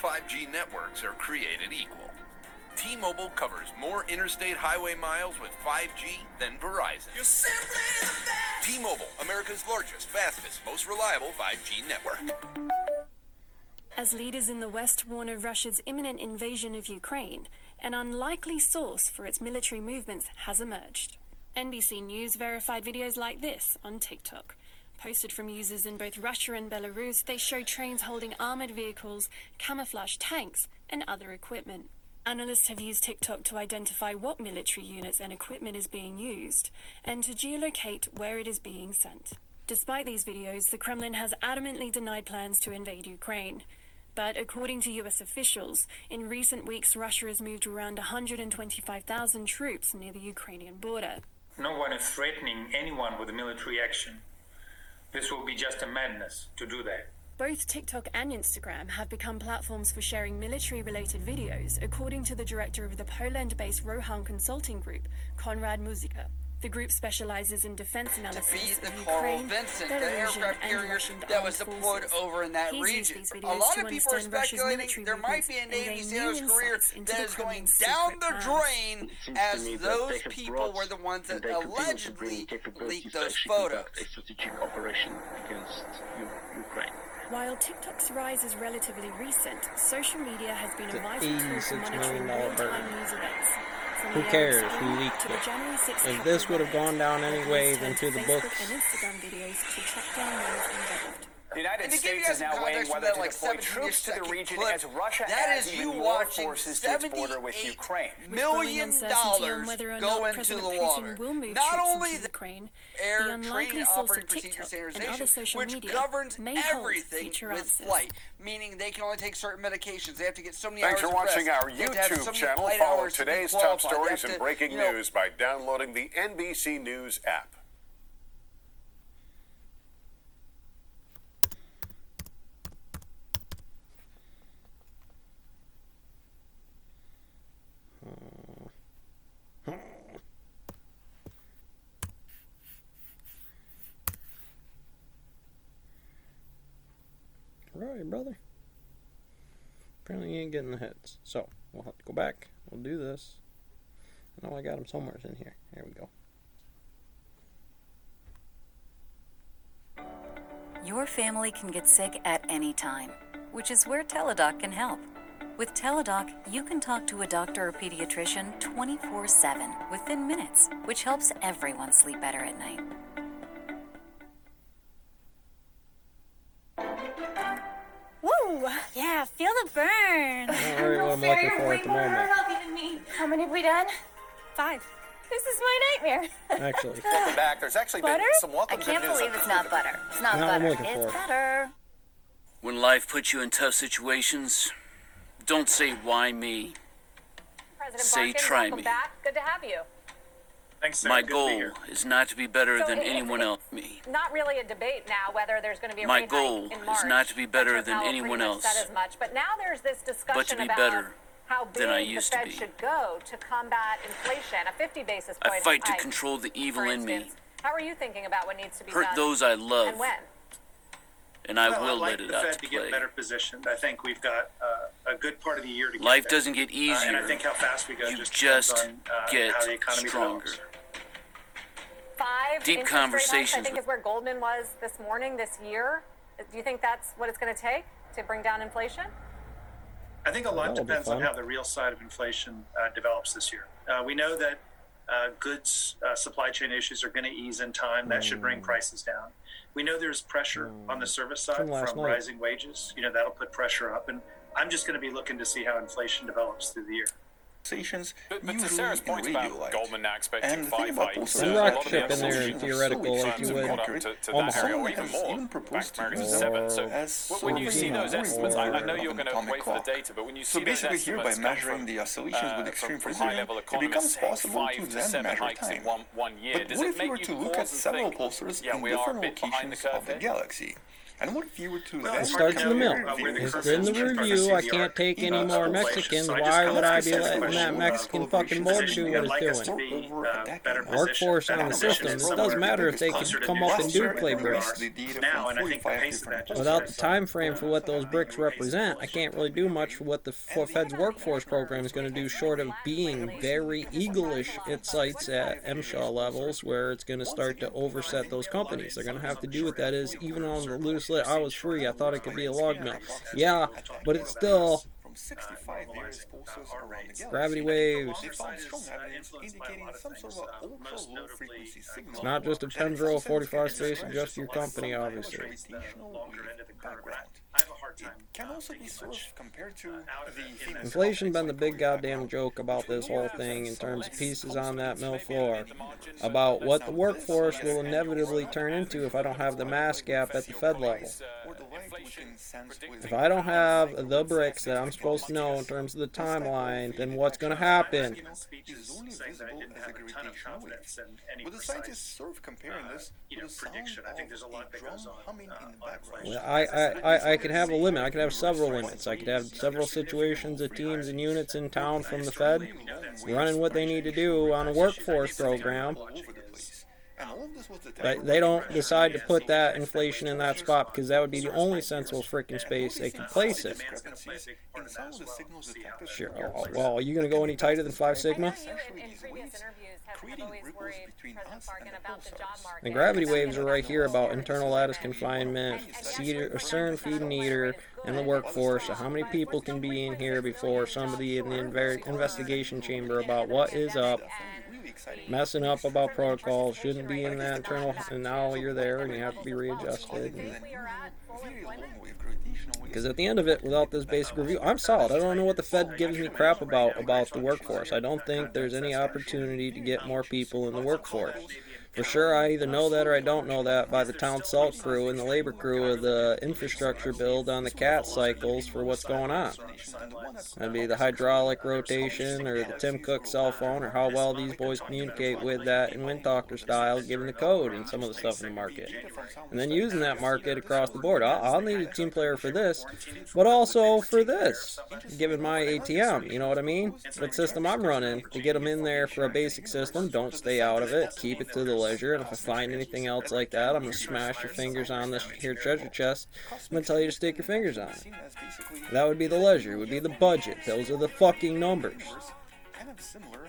5G networks are created equal. T-Mobile covers more interstate highway miles with 5G than Verizon. You're simply the best. T-Mobile, America's largest, fastest, most reliable 5G network. As leaders in the West warn of Russia's imminent invasion of Ukraine, an unlikely source for its military movements has emerged. NBC News verified videos like this on TikTok. Posted from users in both Russia and Belarus, they show trains holding armored vehicles, camouflage tanks, and other equipment. Analysts have used TikTok to identify what military units and equipment is being used, and to geolocate where it is being sent. Despite these videos, the Kremlin has adamantly denied plans to invade Ukraine. But according to US officials, in recent weeks Russia has moved around 125,000 troops near the Ukrainian border. No one is threatening anyone with a military action. This will be just a madness to do that. Both TikTok and Instagram have become platforms for sharing military-related videos, according to the director of the Poland-based Rohan Consulting Group, Konrad Muzyka. The group specializes in defense analysis The of Carl Ukraine, Vincent, the Belarusian, aircraft and carrier Russian that was armed deployed forces. over in that He's region. used these A videos lot to of people are understand Russia's speculating military there might be a movements Navy and gain SEAL's new career insights into that the is going Kremlin's down secret the plans. drain as those people were the ones that allegedly leaked those photos. A strategic operation against Ukraine. While TikTok's rise is relatively recent, social media has been a It's vital an tool for $86 monitoring million real-time bird. news events. From Who the cares Arab who Spring leaked to the it? January 6th If Capitol this would have riot, gone down anyway, police then turned to the Facebook books. and Instagram videos to track down those involved. The United And to give you States guys is now some weighing context from whether that, to deploy 17 troops to the second region clip, as Russia that adds is even you more watching forces to its border with Ukraine. With growing million uncertainty on whether or go not into President the Putin water. will move Not troops only into the Ukraine, Air the unlikely Training source Operating of Procedure TikTok and Standardization, other social which media governs may hold everything future with answers. flight, meaning they can only take certain medications. They have to get so many Thanks hours for of watching rest. our They have to have so YouTube many channel. flight Follow hours to be today's top qualified. They stories have and to, breaking news by downloading the NBC News app. Right, brother. Apparently you ain't getting the hits. So, we'll have to go back. We'll do this. I know I got them somewhere in here. Here we go. Your family can get sick at any time, which is where Teladoc can help. With Teladoc, you can talk to a doctor or pediatrician 24/7 within minutes, which helps everyone sleep better at night. Woo! Yeah, feel the burn. Not really what I'm looking for at the moment. How many have we done? 5. This is my nightmare. Actually. Welcome back. There's actually been Butter? some welcome I can't good news. believe it's not butter. It's not Not what I'm butter. looking It's for. butter. When life puts you in tough situations, don't say, why me? President Say, Barkin, try welcome me. back. Good to have you. Thanks, Sarah. My Good to be goal here. is not to be better So than it's- anyone it's else. Me. Not really a debate now whether there's going to be a My rate goal hike in is March. not to be better Chair than Powell anyone pretty much else, said as much, but now there's this discussion be about better how big than I the used to Fed be. should go to combat inflation. A 50 basis I point fight to hike, control the evil for in me, instance. How are you thinking about what needs to be hurt done? those I love, And when? and I Well, will I'd like let it the out Fed to to get play. better positioned. I think we've got a good part of the year to get Life there. doesn't get easier. And I think how fast we go You just just depends on get how the economy stronger. develops. 5 Deep interest rate hikes, I conversations think, is where Goldman was this morning, this year. Do you think that's what it's going to take to bring down inflation? I think a lot That'll be depends on fun. how the real side of inflation develops this year. We know that goods supply chain issues are going to ease in time. That should bring prices down. We know there's pressure on the service side From last from night. rising wages. You know, that'll put pressure up. And I'm just going to be looking to see how inflation develops through the year. But to Sarah's point about Goldman now expecting And the thing 5 about hikes, Pulsar And is a that lot of the rocket ship in other there, solutions theoretical, if firms you have would. caught up to Almost that area, or someone even has more. even proposed Bank of to America's use 7. So as when you sort of see those an estimates, I know overview you're of going an to atomic wait for the clock. data, but when you So see those basically here, by estimates come measuring from, the oscillations with extreme from precision, high-level it becomes economists saying possible 5 to to then 7 measure hikes in time. one year, But does what it if you make were you to look pause at and several think, pulsars yeah, in we are a different bit behind the locations curve of the here? galaxy? And what if you were to... It starts in the mill. It's in the review. I can't take any more Mexicans. Why would I be letting that Mexican fucking board do what it's doing? Workforce on the system. It doesn't matter if they can come up and do play bricks. Without the time frame for what those bricks represent, I can't really do much for what the Fed's workforce program is going to do, short of being very eagle-ish at sites at MSHA levels where it's going to start to overset those companies. They're going to have to do what that is, even on the loose lit. I was free. I thought it could be a log mill. Yeah, but it's still... 65 years pulses around the gravity waves. They found strong evidence indicating some sort of ultra-low frequency signal. It's not just a Pembrose 45 space and just your company, obviously. It can also be sort of compared to the... Inflation been the big goddamn joke about this whole thing in terms of pieces on that mill floor. About what the workforce will inevitably turn into if I don't have the mass gap at the Fed level. If I don't have the bricks that I'm supposed to know in terms of the timeline, then what's going to happen? But the scientists sort of comparing this with the sound of a drum humming in the background. I could have a limit. I could have several limits. I could have several situations of teams and units in town from the Fed running what they need to do on a workforce program. But they don't decide to put that inflation in that spot because that would be the only sensible freaking space they could place it. Sure. Well, are you going to go any tighter than 5 sigma? The gravity waves are right here about internal lattice confinement, CERN feeding eater, and the workforce. So how many people can be in here before somebody in the investigation chamber about what is up? Messing up about protocols, shouldn't be in that internal, and now you're there and you have to be readjusted. Because at the end of it, without this basic review, I'm solid. I don't know what the Fed gives me crap about the workforce. I don't think there's any opportunity to get more people in the workforce. For sure, I either know that or I don't know that by the town salt crew and the labor crew of the infrastructure build on the CAT cycles for what's going on. That'd be the hydraulic rotation or the Tim Cook cell phone or how well these boys communicate with that in Windtalker style, given the code and some of the stuff in the market. And then using that market across the board. I'll need a team player for this, but also for this, given my ATM, you know what I mean? What system I'm running, to get them in there for a basic system, don't stay out of it, keep it to the leisure, and if I find anything else like that, I'm going to smash your fingers on this here treasure chest. I'm going to tell you to stick your fingers on it. That would be the leisure. It would be the budget. Those are the fucking numbers. Kind of similar